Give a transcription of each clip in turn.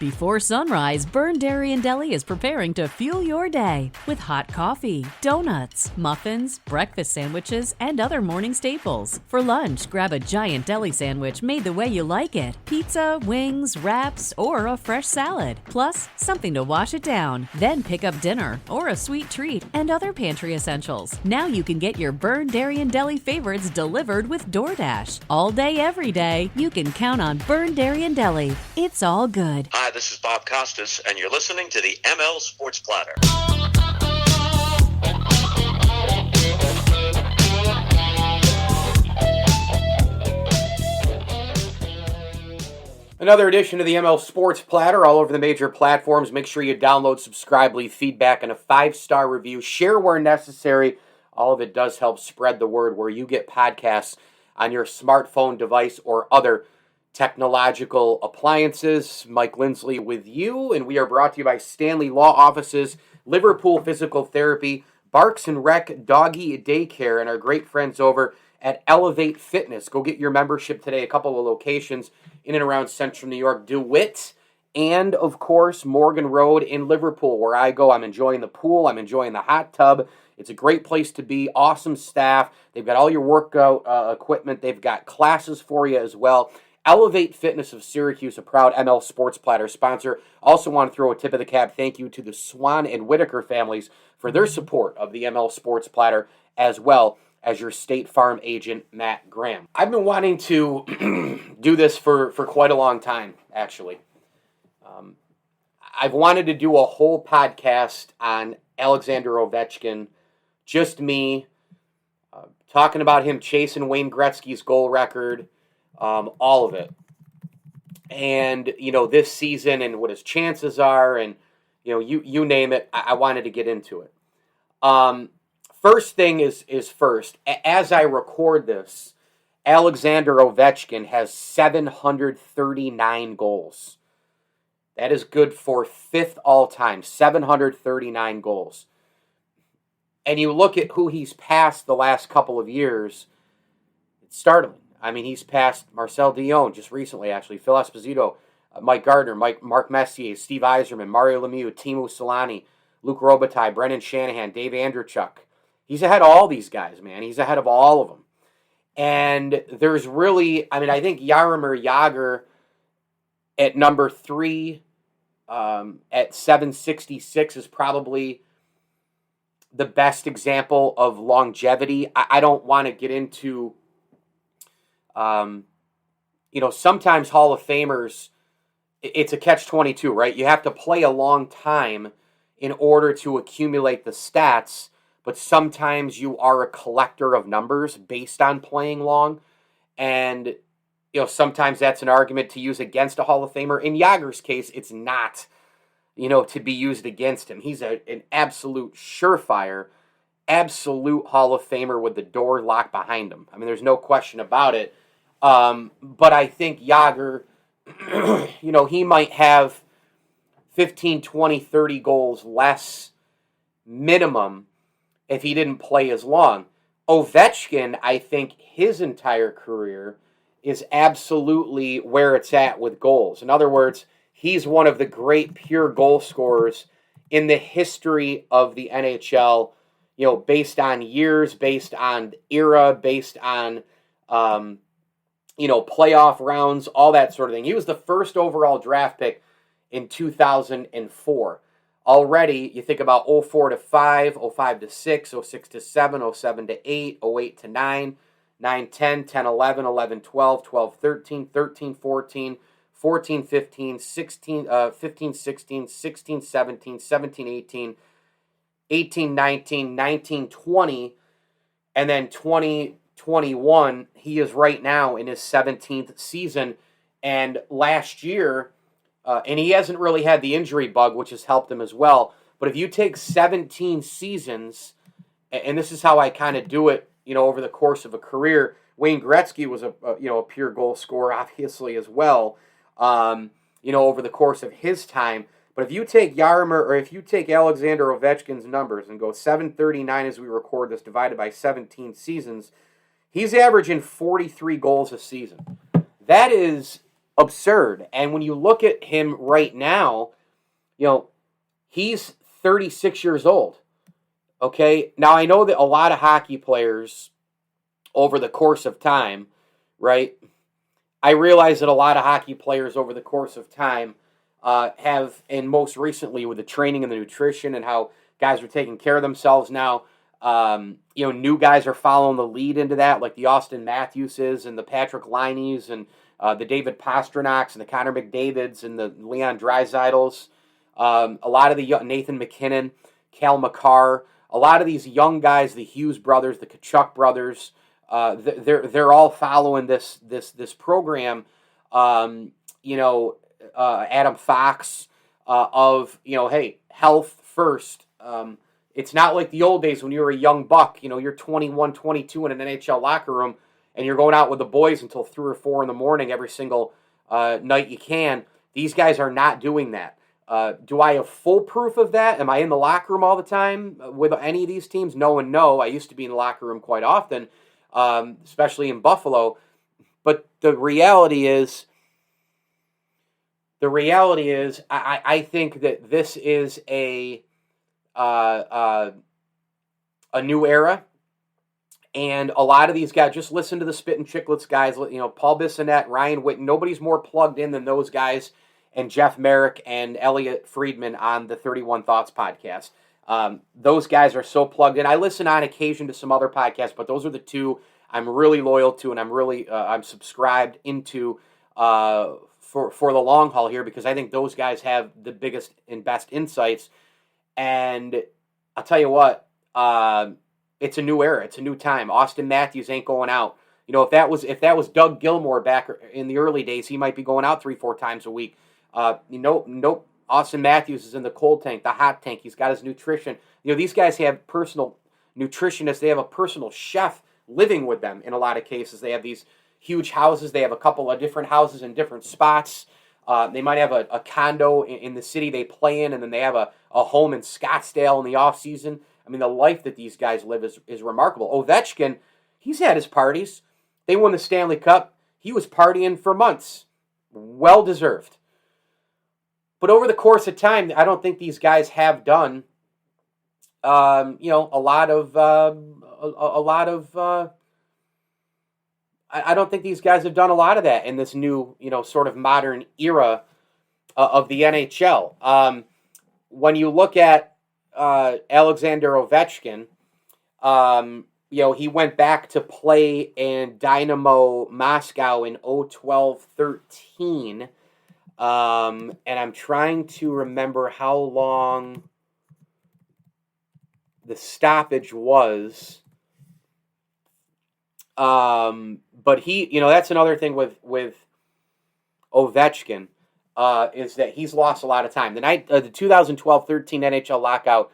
Before sunrise, Burn Dairy and Deli is preparing to fuel your day with hot coffee, donuts, muffins, breakfast sandwiches, and other morning staples. For lunch, grab a giant deli sandwich made the way you like it, pizza, wings, wraps, or a fresh salad, plus something to wash it down. Then pick up dinner or a sweet treat and other pantry essentials. Now you can get your Burn Dairy and Deli favorites delivered with DoorDash. All day, every day, you can count on Burn Dairy and Deli. It's all good. Hi, this is Bob Costas, and you're listening to the ML Sports Platter. Another edition of the ML Sports Platter, all over the major platforms. Make sure you download, subscribe, leave feedback, and a 5-star review. Share where necessary. All of it does help spread the word where you get podcasts on your smartphone device or other technological appliances. Mike Lindsley with you, and we are brought to you by Stanley Law Offices, Liverpool Physical Therapy, Barks and Rec Doggy Daycare, and our great friends over at Elevate Fitness. Go get your membership today. A couple of locations in and around Central New York, DeWitt, and of course Morgan Road in Liverpool, where I go. I'm enjoying the pool. I'm enjoying the hot tub. It's a great place to be. Awesome staff. They've got all your workout equipment. They've got classes for you as well. Elevate Fitness of Syracuse, a proud ML Sports Platter sponsor. Also want to throw a tip of the cap thank you to the Swan and Whitaker families for their support of the ML Sports Platter, as well as your State Farm agent, Matt Graham. I've been wanting to do this for quite a long time, actually. I've wanted to do a whole podcast on Alexander Ovechkin, just me, talking about him chasing Wayne Gretzky's goal record, all of it. And, this season and what his chances are and, you name it, I wanted to get into it. First thing is first. As I record this, Alexander Ovechkin has 739 goals. That is good for 5th all-time, 739 goals. And you look at who he's passed the last couple of years, it's startling. I mean, he's passed Marcel Dion just recently, actually, Phil Esposito, Mike Gardner, Mark Messier, Steve Yzerman, Mario Lemieux, Teemu Selanne, Luc Robitaille, Brendan Shanahan, Dave Andreychuk. He's ahead of all these guys, man. He's ahead of all of them. And there's really, I think Jaromir Jagr at number 3 at 766 is probably the best example of longevity. I don't want to get into, sometimes Hall of Famers, it's a catch-22, right? You have to play a long time in order to accumulate the stats, but sometimes you are a collector of numbers based on playing long, and sometimes that's an argument to use against a Hall of Famer. In Jagr's case, it's not, to be used against him. He's an absolute surefire, absolute Hall of Famer with the door locked behind him. There's no question about it. But I think Jagr, he might have 15, 20, 30 goals less minimum if he didn't play as long. Ovechkin, I think his entire career is absolutely where it's at with goals. In other words, he's one of the great pure goal scorers in the history of the NHL, based on years, based on era, based on, playoff rounds, all that sort of thing. He was the first overall draft pick in 2004. Already, you think about 04 to 5, 05 to 6, 06 to 7, 07 to 8, 08 to 9, 9, 10, 10, 11, 11, 12, 12, 13, 13, 14, 14, 15, 16, 15, 16, 16, 17, 17, 18, 18, 19, 19, 20, and then 20, 21. He is right now in his 17th season, and last year, and he hasn't really had the injury bug, which has helped him as well. But if you take 17 seasons, and this is how I kind of do it, over the course of a career. Wayne Gretzky was a pure goal scorer, obviously, as well, over the course of his time. But if you take Alexander Ovechkin's numbers and go 739 as we record this divided by 17 seasons, he's averaging 43 goals a season. That is absurd. And when you look at him right now, he's 36 years old. Okay? Now, I know that a lot of hockey players over the course of time, right? I realize that a lot of hockey players over the course of time have, and most recently with the training and the nutrition and how guys are taking care of themselves now, new guys are following the lead into that, like the Austin Matthewses and the Patrick Liney's and the David Pasternaks and the Connor McDavids and the Leon Draisaitl's, a lot of the Nathan McKinnon, Cal McCarr, a lot of these young guys, the Hughes brothers, the Kachuk brothers, they're all following this program. Adam Fox of hey, health first. It's not like the old days when you were a young buck. You're 21, 22 in an NHL locker room, and you're going out with the boys until 3 or 4 in the morning every single night you can. These guys are not doing that. Do I have full proof of that? Am I in the locker room all the time with any of these teams? No and no. I used to be in the locker room quite often, especially in Buffalo. But the reality is, I think that this is a new era, and a lot of these guys, just listen to the Spit and Chicklets guys, Paul Bissonnette, Ryan Witten, nobody's more plugged in than those guys, and Jeff Merrick and Elliot Friedman on the 31 Thoughts podcast. Those guys are so plugged in. I listen on occasion to some other podcasts, but those are the two I'm really loyal to, and I'm subscribed into for the long haul here, because I think those guys have the biggest and best insights. And I'll tell you what, it's a new era. It's a new time. Austin Matthews ain't going out. If that was Doug Gilmour back in the early days, he might be going out 3-4 times a week. Nope. Austin Matthews is in the cold tank, the hot tank. He's got his nutrition. These guys have personal nutritionists. They have a personal chef living with them in a lot of cases. They have these huge houses. They have a couple of different houses in different spots. They might have a condo in the city they play in, and then they have a home in Scottsdale in the off season. I mean, the life that these guys live is remarkable. Ovechkin, he's had his parties. They won the Stanley Cup. He was partying for months. Well deserved. But over the course of time, I don't think these guys have done, a lot of. I don't think these guys have done a lot of that in this new, sort of modern era of the NHL. When you look at Alexander Ovechkin, he went back to play in Dynamo Moscow in 2012-13. And I'm trying to remember how long the stoppage was. But he, that's another thing with Ovechkin, is that he's lost a lot of time. The 2012-13 NHL lockout,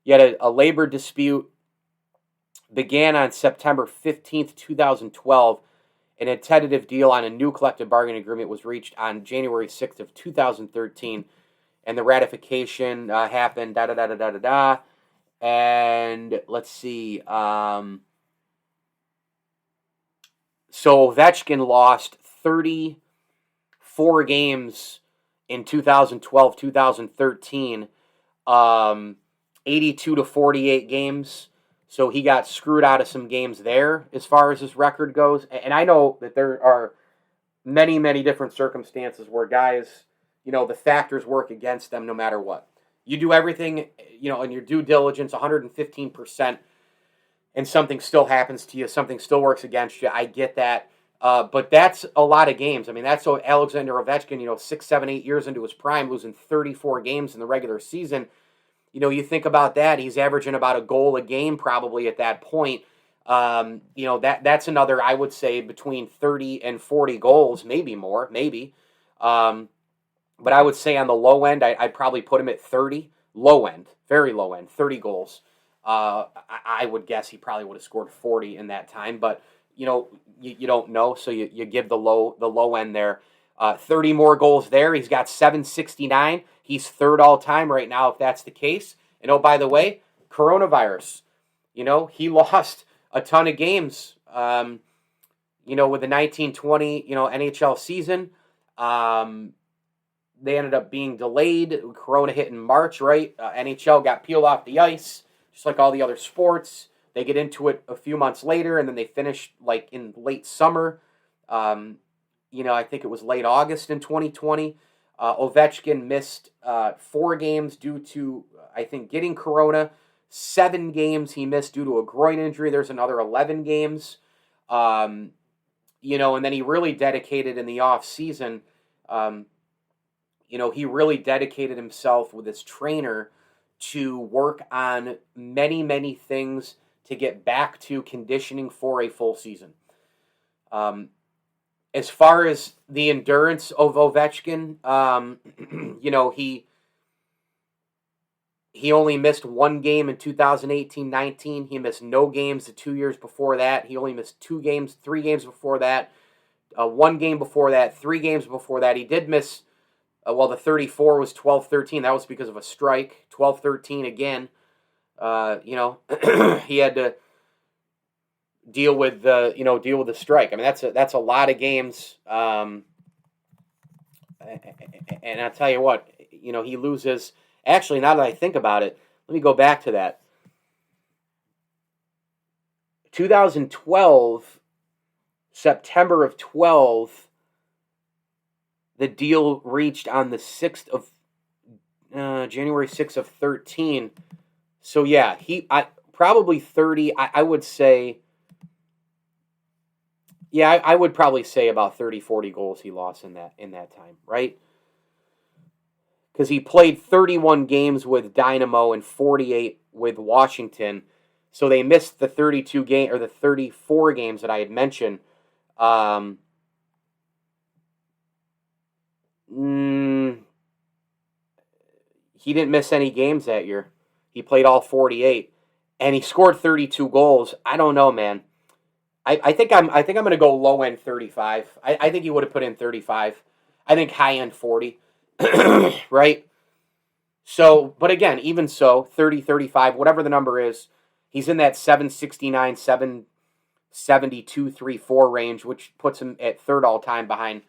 you had a labor dispute, began on September 15th, 2012, and a tentative deal on a new collective bargaining agreement was reached on January 6th of 2013, and the ratification happened, and let's see, so Ovechkin lost 34 games in 2012-2013, 82 to 48 games. So he got screwed out of some games there as far as his record goes. And I know that there are many, many different circumstances where guys, the factors work against them no matter what. You do everything, in your due diligence, 115%, and something still happens to you, something still works against you. I get that. But that's a lot of games. I mean, that's so Alexander Ovechkin, 6, 7, 8 years into his prime, losing 34 games in the regular season. You think about that, he's averaging about a goal a game probably at that point. That's another, I would say, between 30 and 40 goals, maybe more, maybe. But I would say on the low end, I'd probably put him at 30. Low end, very low end, 30 goals. I would guess he probably would have scored 40 in that time, but you don't know, so you give the low end there. 30 more goals there. He's got 769. He's third all time right now, if that's the case. And oh, by the way, coronavirus. He lost a ton of games. With the 1920 NHL season. They ended up being delayed. Corona hit in March, right? NHL got peeled off the ice, just like all the other sports. They get into it a few months later, and then they finish like in late summer. I think it was late August in 2020. Ovechkin missed 4 games due to, I think, getting Corona. 7 games he missed due to a groin injury. There's another 11 games. And then he really dedicated in the off season. He really dedicated himself with his trainer to work on many, many things to get back to conditioning for a full season. As far as the endurance of Ovechkin, he only missed 1 game in 2018-19. He missed no games the 2 years before that. He only missed 2 games, 3 games before that, 1 game before that, 3 games before that. He did miss, the 34 was 12-13. That was because of a strike. 12-13 again. He had to deal with the strike. I mean, that's a lot of games. And I'll tell you what, he loses. Actually, now that I think about it, let me go back to that. 2012, September of 12, the deal reached on the 6th of January 6th of 13. So yeah, probably 30. I would say. Yeah, I would probably say about 30, 40 goals he lost in that time, right? Because he played 31 games with Dynamo and 48 with Washington, so they missed the 34 games that I had mentioned. He didn't miss any games that year. He played all 48, and he scored 32 goals. I don't know, man. I think I'm going to go low end 35. I think he would have put in 35. I think high end 40. Right? So, but again, even so, 30, 35, whatever the number is, he's in that 769, 772, 3-4 range, which puts him at third all time behind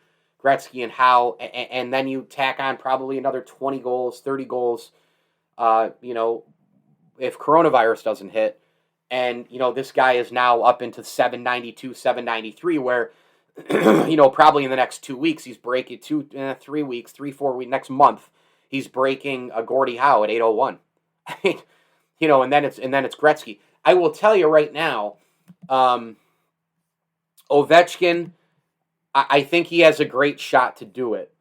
Gretzky and Howe. And then you tack on probably another 20 goals, 30 goals, if coronavirus doesn't hit. And, this guy is now up into 792, 793, where, probably in the next 2 weeks, he's breaking 3 weeks, 4 weeks, next month, he's breaking a Gordie Howe at 801. And then it's Gretzky. I will tell you right now, Ovechkin, I think he has a great shot to do it.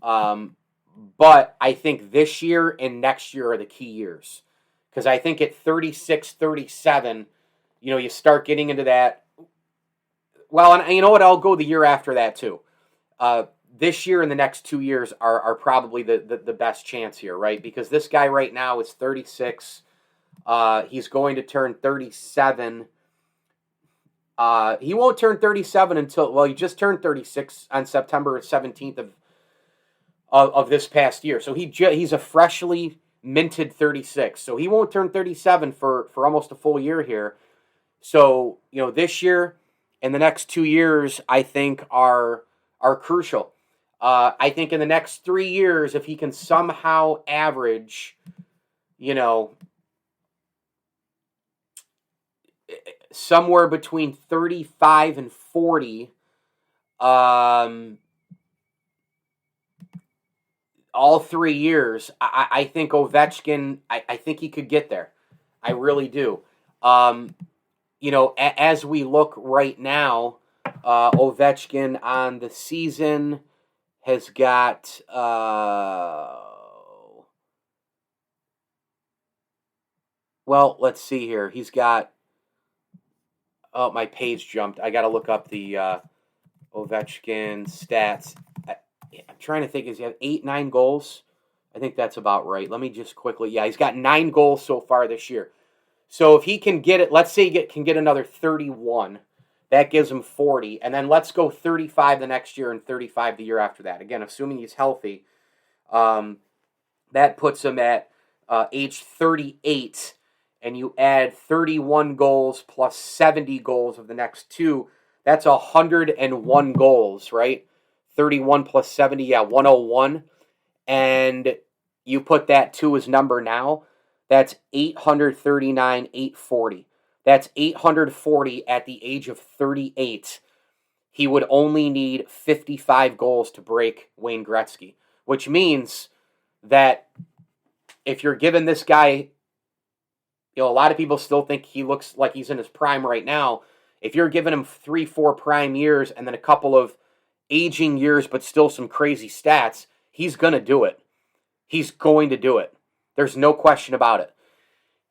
But I think this year and next year are the key years. Because I think at 36, 37, you start getting into that. Well, and you know what? I'll go the year after that, too. This year and the next 2 years are probably the best chance here, right? Because this guy right now is 36. He's going to turn 37. He won't turn 37 until, he just turned 36 on September 17th of this past year. So he's a freshly minted 36. So he won't turn 37 for almost a full year here. So, this year and the next 2 years, I think, are crucial. I think in the next 3 years, if he can somehow average, somewhere between 35 and 40, all 3 years, I think Ovechkin, I think he could get there. I really do. As we look right now, Ovechkin on the season has got, let's see here. He's got, my page jumped. I got to look up the Ovechkin stats. I'm trying to think. Does he have 8, 9 goals? I think that's about right. Let me just quickly. Yeah, he's got 9 goals so far this year. So if he can get it, let's say he can get another 31. That gives him 40. And then let's go 35 the next year and 35 the year after that. Again, assuming he's healthy. That puts him at age 38. And you add 31 goals plus 70 goals of the next 2. That's 101 goals, right? 31 plus 70, 101. And you put that to his number now, that's 839, 840. That's 840 at the age of 38. He would only need 55 goals to break Wayne Gretzky, which means that if you're giving this guy, a lot of people still think he looks like he's in his prime right now. If you're giving him 3-4 prime years and then a couple of aging years but still some crazy stats, he's going to do it. He's going to do it. There's no question about it.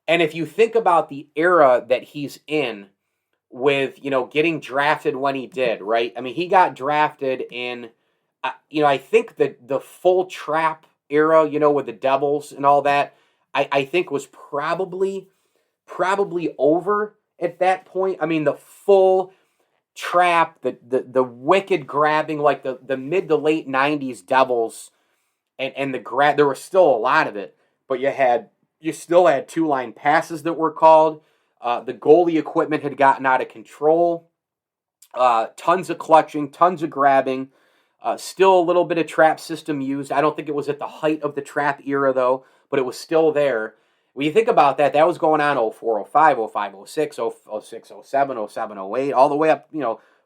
And if you think about the era that he's in with, getting drafted when he did, right? I mean, he got drafted in, I think the full trap era, with the Devils and all that, I think was probably over at that point. I mean, the full trap, the wicked grabbing, like the mid to late 90s Devils, and the grab, there was still a lot of it, but you still had two-line passes that were called. The goalie equipment had gotten out of control. Tons of clutching, tons of grabbing. Still a little bit of trap system used. I don't think it was at the height of the trap era, though, but it was still there. When you think about that, that was going on 04, 05, 05, 06, 06, 07, 07, 08, all the way up,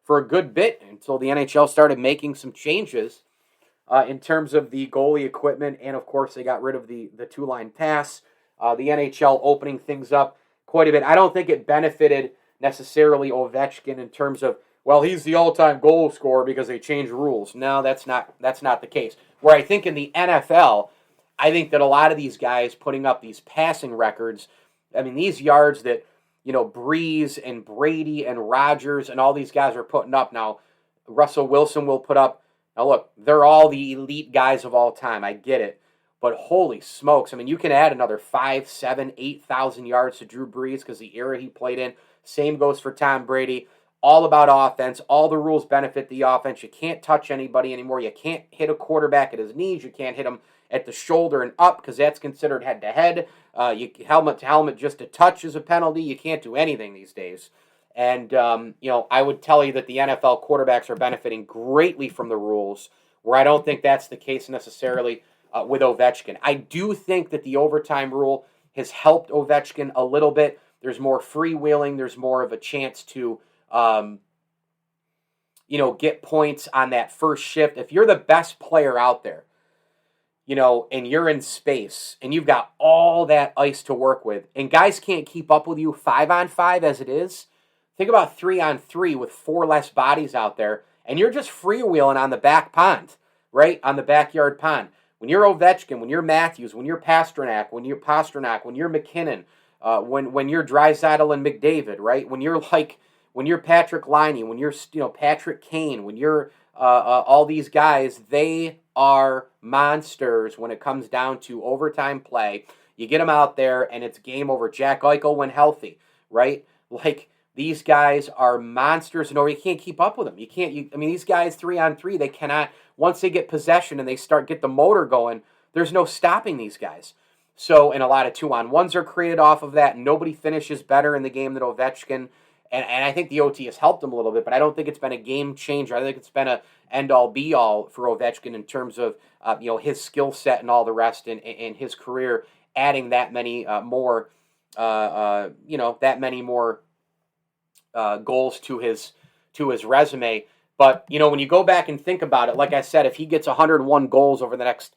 for a good bit until the NHL started making some changes in terms of the goalie equipment. And, of course, they got rid of the two-line pass. The NHL opening things up quite a bit. I don't think it benefited necessarily Ovechkin in terms of, well, he's the all-time goal scorer because they changed rules. No, that's not the case. Where I think in the NFL, I think that a lot of these guys putting up these passing records, I mean, these yards that, Breeze and Brady and Rodgers and all these guys are putting up now, Russell Wilson will put up. Now, look, they're all the elite guys of all time. I get it. But holy smokes, I mean, you can add another 5, 7, 8,000 yards to Drew Brees because the era he played in. Same goes for Tom Brady. All about offense. All the rules benefit the offense. You can't touch anybody anymore. You can't hit a quarterback at his knees. You can't hit him at the shoulder and up because that's considered head-to-head. Helmet to helmet, just a touch is a penalty. You can't do anything these days. And, I would tell you that the NFL quarterbacks are benefiting greatly from the rules, where I don't think that's the case necessarily with Ovechkin. I do think that the overtime rule has helped Ovechkin a little bit. There's more freewheeling. There's more of a chance to, get points on that first shift. If you're the best player out there, and you're in space, and you've got all that ice to work with, and guys can't keep up with you 5-on-5 as it is, think about 3-on-3 with 4 less bodies out there, and you're just freewheeling on the back pond, right? On the backyard pond. When you're Ovechkin, when you're Matthews, when you're Pasternak, when you're McKinnon, when you're Draisaitl and McDavid, right? When you're Patrick Laine, when you're Patrick Kane, when you're all these guys, they are monsters when it comes down to overtime play. You get them out there, and it's game over. Jack Eichel when healthy, right? Like, these guys are monsters, and you can't keep up with them. These guys 3-on-3, they cannot, once they get possession and they get the motor going, there's no stopping these guys. So, and a lot of 2-on-1s are created off of that. Nobody finishes better in the game than Ovechkin. And I think the OT has helped him a little bit, but I don't think it's been a game changer. I think it's been a end-all, be-all for Ovechkin in terms of his skill set and all the rest in his career, adding that many more goals to his resume. But when you go back and think about it, like I said, if he gets 101 goals over the next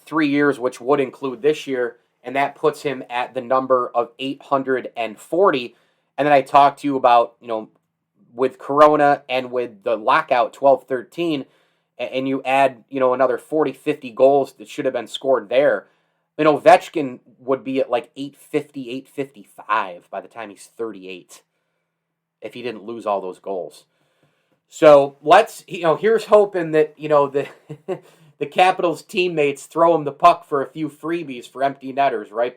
3 years, which would include this year, and that puts him at the number of 840. And then I talked to you about, with Corona and with the lockout 12-13, and you add, another 40, 50 goals that should have been scored there. Ovechkin would be at like 850, 855 by the time he's 38 if he didn't lose all those goals. So here's hoping that, the Capitals teammates throw him the puck for a few freebies for empty netters, right?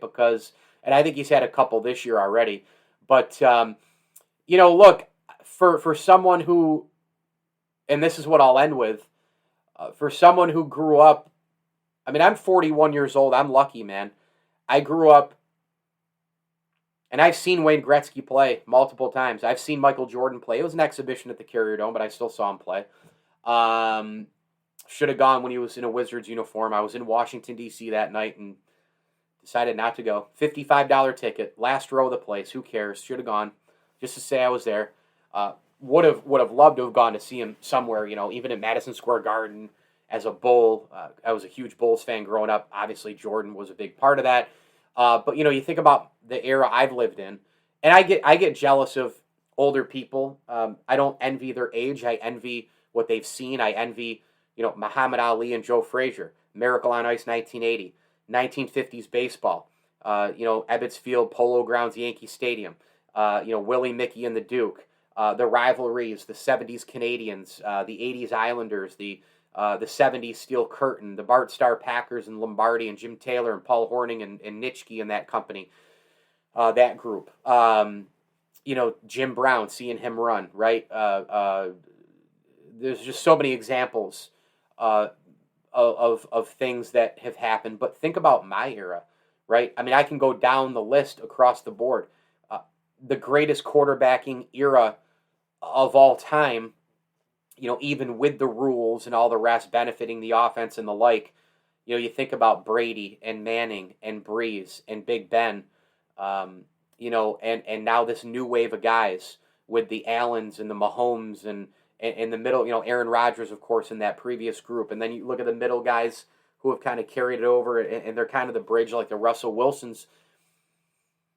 And I think he's had a couple this year already. But, look, for someone who, and this is what I'll end with, for someone who grew up, I'm 41 years old. I'm lucky, man. I grew up, and I've seen Wayne Gretzky play multiple times. I've seen Michael Jordan play. It was an exhibition at the Carrier Dome, but I still saw him play. Should have gone when he was in a Wizards uniform. I was in Washington, D.C. that night and decided not to go. $55 ticket, last row of the place. Who cares? Should have gone just to say I was there. Would have loved to have gone to see him somewhere, even at Madison Square Garden as a Bull. I was a huge Bulls fan growing up. Obviously, Jordan was a big part of that. But you think about the era I've lived in, and I get jealous of older people. I don't envy their age. I envy what they've seen. I envy, Muhammad Ali and Joe Frazier, Miracle on Ice 1980, 1950s baseball, Ebbets Field, Polo Grounds, Yankee Stadium, Willie, Mickey, and the Duke, the rivalries, the 70s Canadians, the 80s Islanders, the 70s Steel Curtain, the Bart Starr Packers and Lombardi and Jim Taylor and Paul Horning and Nitschke and that company, that group. Jim Brown, seeing him run, right? There's just so many examples of things that have happened. But think about my era, right? I mean, I can go down the list across the board. The greatest quarterbacking era of all time, even with the rules and all the rest benefiting the offense and the like, you think about Brady and Manning and Breeze and Big Ben, and now this new wave of guys with the Allens and the Mahomes and in the middle, Aaron Rodgers, of course, in that previous group. And then you look at the middle guys who have kind of carried it over, and they're kind of the bridge, like the Russell Wilsons,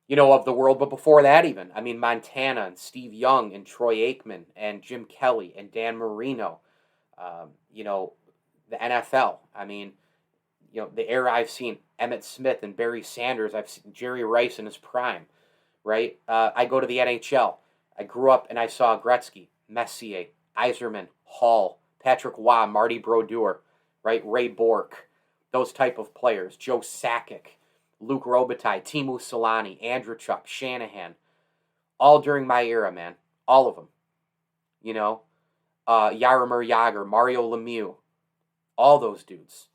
of the world. But before that even, I mean, Montana and Steve Young and Troy Aikman and Jim Kelly and Dan Marino, the NFL. I mean, the era I've seen Emmitt Smith and Barry Sanders. I've seen Jerry Rice in his prime, right? I go to the NHL. I grew up and I saw Gretzky, Messier, Yzerman, Hall, Patrick Waugh, Marty Brodeur, right? Ray Bourque, those type of players. Joe Sakic, Luke Robitaille, Teemu Selanne, Andrew Chuck, Shanahan, all during my era, man. All of them. Jaromir Jagr, Mario Lemieux, all those dudes.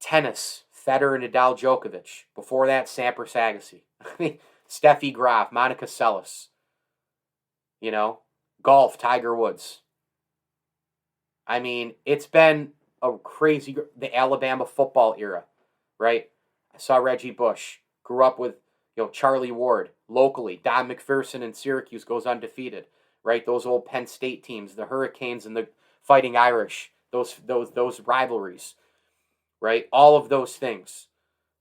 Tennis, Federer and Nadal Djokovic. Before that, Sampras Agassi. I mean, Steffi Graf, Monica Seles. Golf, Tiger Woods. I mean, it's been a crazy, the Alabama football era, right? I saw Reggie Bush, grew up with, Charlie Ward, locally. Don McPherson in Syracuse goes undefeated, right? Those old Penn State teams, the Hurricanes and the Fighting Irish, those rivalries, right? All of those things,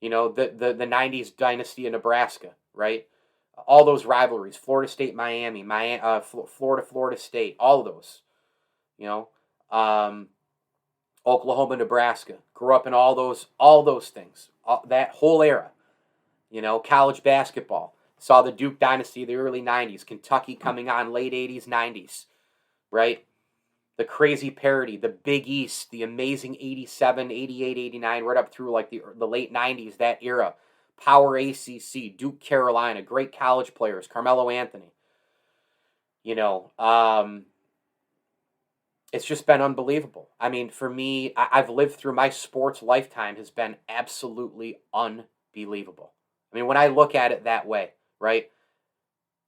the 90s dynasty in Nebraska, right? All those rivalries, Florida State, Miami, Florida State, all of those, Oklahoma, Nebraska, grew up in all those things, that whole era, college basketball, saw the Duke dynasty, the early 90s, Kentucky coming on late 80s, 90s, right? The crazy parity, the Big East, the amazing 87, 88, 89, right up through like the late 90s, that era. Power ACC, Duke, Carolina, great college players, Carmelo Anthony. It's just been unbelievable. I mean, for me, I've lived through my sports lifetime has been absolutely unbelievable. I mean, when I look at it that way, right?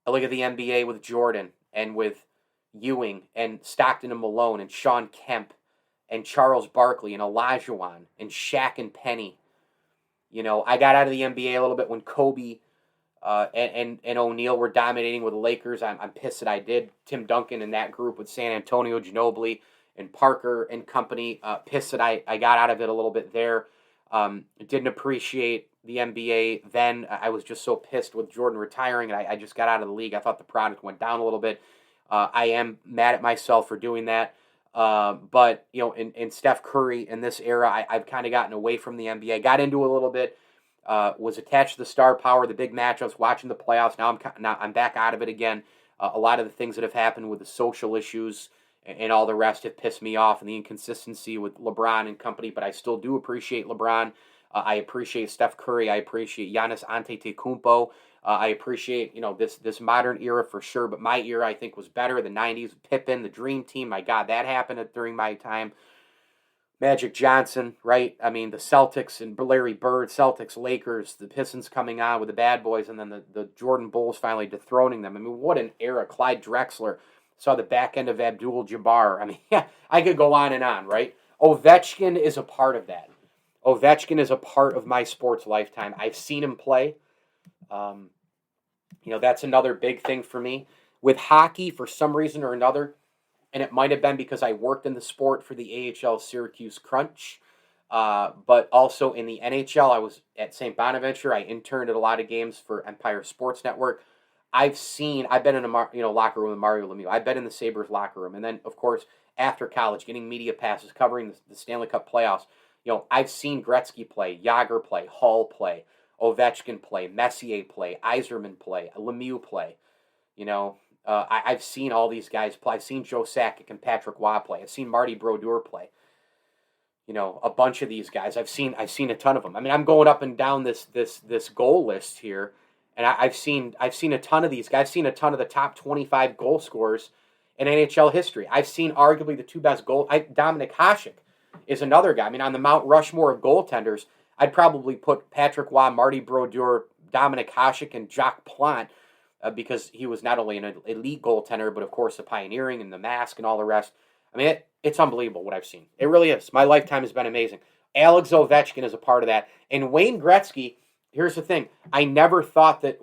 I look at the NBA with Jordan and with Ewing and Stockton and Malone and Sean Kemp and Charles Barkley and Olajuwon and Shaq and Penny. I got out of the NBA a little bit when Kobe and O'Neal were dominating with the Lakers. I'm pissed that I did. Tim Duncan and that group with San Antonio, Ginobili, and Parker and company. Pissed that I got out of it a little bit there. Didn't appreciate the NBA then. I was just so pissed with Jordan retiring, and I just got out of the league. I thought the product went down a little bit. I am mad at myself for doing that. But, in Steph Curry in this era, I've kind of gotten away from the NBA. Got into it a little bit. Was attached to the star power, the big matchups, watching the playoffs. Now I'm back out of it again. A lot of the things that have happened with the social issues and all the rest have pissed me off, and the inconsistency with LeBron and company. But I still do appreciate LeBron. I appreciate Steph Curry. I appreciate Giannis Antetokounmpo. I appreciate this modern era for sure. But my era, I think, was better. The '90s, Pippen, the Dream Team. My God, that happened during my time. Magic Johnson, right? I mean, the Celtics and Larry Bird, Celtics, Lakers, the Pistons coming on with the bad boys, and then the Jordan Bulls finally dethroning them. I mean, what an era. Clyde Drexler, Saw the back end of Abdul-Jabbar. I mean, yeah, I could go on and on, right? Ovechkin is a part of that. Ovechkin is a part of my sports lifetime. I've seen him play. Um, that's another big thing for me. With hockey, for some reason or another, and it might have been because I worked in the sport for the AHL Syracuse Crunch, but also in the NHL. I was at St. Bonaventure. I interned at a lot of games for Empire Sports Network. I've been in a locker room with Mario Lemieux. I've been in the Sabres locker room. And then, of course, after college, getting media passes, covering the Stanley Cup playoffs. I've seen Gretzky play, Jagr play, Hall play, Ovechkin play, Messier play, Yzerman play, Lemieux play. I've seen all these guys play. I've seen Joe Sakic and Patrick Waugh play. I've seen Marty Brodeur play. A bunch of these guys. I've seen a ton of them. I mean, I'm going up and down this goal list here, and I've seen a ton of these guys. I've seen a ton of the top 25 goal scorers in NHL history. I've seen arguably the two best Dominik Hasek is another guy. I mean, on the Mount Rushmore of goaltenders, I'd probably put Patrick Waugh, Marty Brodeur, Dominik Hasek, and Jacques Plante because he was not only an elite goaltender, but of course the pioneering and the mask and all the rest. I mean, it's unbelievable what I've seen. It really is. My lifetime has been amazing. Alex Ovechkin is a part of that. And Wayne Gretzky, here's the thing. I never thought that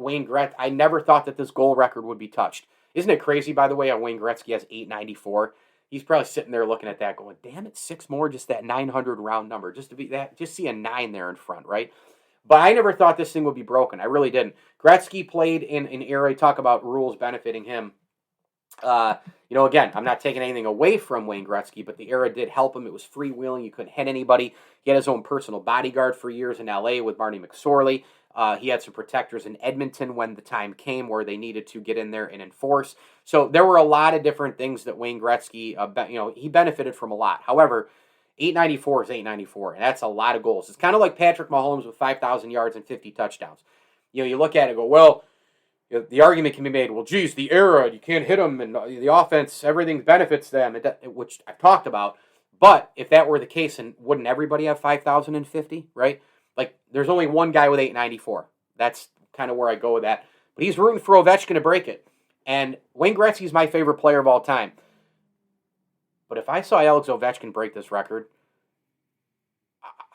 this goal record would be touched. Isn't it crazy, by the way, how Wayne Gretzky has 894? He's probably sitting there looking at that going, damn it, 6 more, just that 900 round number. Just see a 9 there in front, right? But I never thought this thing would be broken. I really didn't. Gretzky played in an era, talk about rules benefiting him. Again, I'm not taking anything away from Wayne Gretzky, but the era did help him. It was freewheeling. You couldn't hit anybody. He had his own personal bodyguard for years in L.A. with Marty McSorley. He had some protectors in Edmonton when the time came where they needed to get in there and enforce. So there were a lot of different things that Wayne Gretzky, he benefited from a lot. However, 894 is 894, and that's a lot of goals. It's kind of like Patrick Mahomes with 5,000 yards and 50 touchdowns. You look at it and go, well, the argument can be made, well, geez, the era, you can't hit them, and the offense, everything benefits them, which I've talked about. But if that were the case, and wouldn't everybody have 5,050, right? Like, there's only one guy with 894. That's kind of where I go with that. But he's rooting for Ovechkin to break it. And Wayne Gretzky's my favorite player of all time. But if I saw Alex Ovechkin break this record,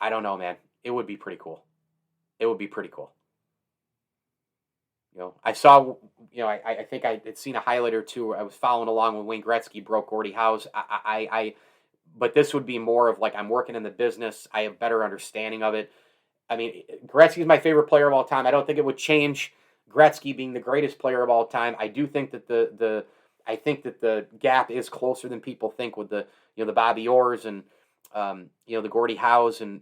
I don't know, man. It would be pretty cool. It would be pretty cool. I saw, I think I had seen a highlight or two. I was following along when Wayne Gretzky broke Gordie Howe's. But this would be more of like, I'm working in the business. I have better understanding of it. I mean, Gretzky's my favorite player of all time. I don't think it would change Gretzky being the greatest player of all time. I do think that the gap is closer than people think with the Bobby Orrs and the Gordie Howes and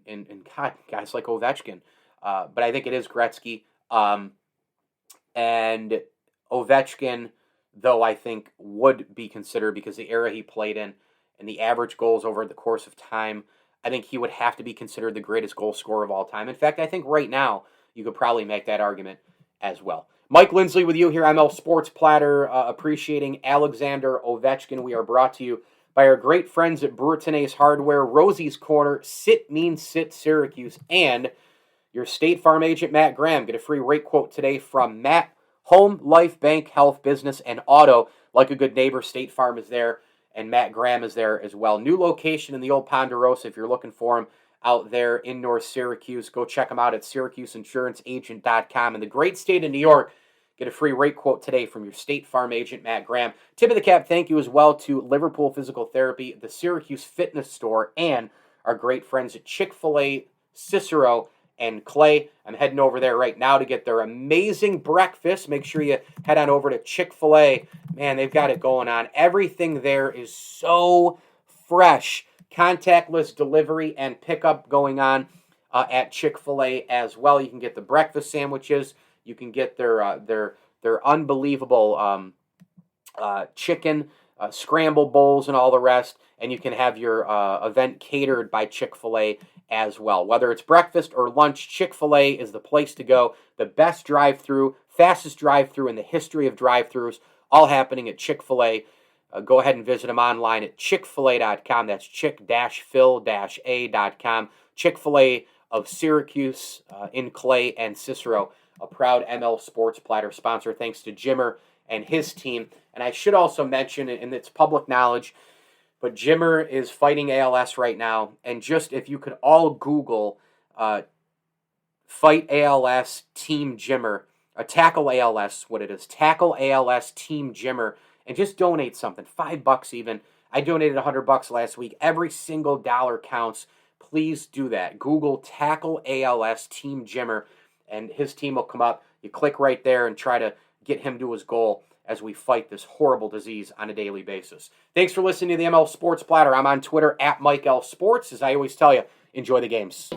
God, guys like Ovechkin. But I think it is Gretzky. And Ovechkin, though, I think would be considered because the era he played in and the average goals over the course of time, I think he would have to be considered the greatest goal scorer of all time. In fact, I think right now you could probably make that argument as well. Mike Lindsley with you here, ML Sports Platter, appreciating Alexander Ovechkin. We are brought to you by our great friends at Bretonnaise Hardware, Rosie's Corner, Sit Means Sit Syracuse, and your State Farm agent, Matt Graham. Get a free rate quote today from Matt. Home, life, bank, health, business, and auto. Like a good neighbor, State Farm is there, and Matt Graham is there as well. New location in the old Ponderosa. If you're looking for him out there in North Syracuse, go check them out at SyracuseInsuranceAgent.com. In the great state of New York, get a free rate quote today from your State Farm agent, Matt Graham. Tip of the cap, thank you as well to Liverpool Physical Therapy, the Syracuse Fitness Store, and our great friends at Chick-fil-A, Cicero, and Clay. I'm heading over there right now to get their amazing breakfast. Make sure you head on over to Chick-fil-A. Man, they've got it going on. Everything there is so fresh. Contactless delivery and pickup going on at Chick-fil-A as well. You can get the breakfast sandwiches. You can get their unbelievable chicken scramble bowls and all the rest. And you can have your event catered by Chick-fil-A as well. Whether it's breakfast or lunch, Chick-fil-A is the place to go. The best drive-through, fastest drive-through in the history of drive-thrus, all happening at Chick-fil-A. Go ahead and visit them online at chickfil-a.com. That's chick-fil-a.com. Chick-fil-A of Syracuse in Clay and Cicero, a proud ML Sports Platter sponsor. Thanks to Jimmer and his team. And I should also mention, and it's public knowledge, but Jimmer is fighting ALS right now. And just if you could all Google Fight ALS Team Jimmer, Tackle ALS, what it is, Tackle ALS Team Jimmer, and just donate something, $5 even. I donated $100 last week. Every single dollar counts. Please do that. Google Tackle ALS Team Jimmer, and his team will come up. You click right there and try to get him to his goal as we fight this horrible disease on a daily basis. Thanks for listening to the ML Sports Platter. I'm on Twitter at Mike L. Sports. As I always tell you, enjoy the games.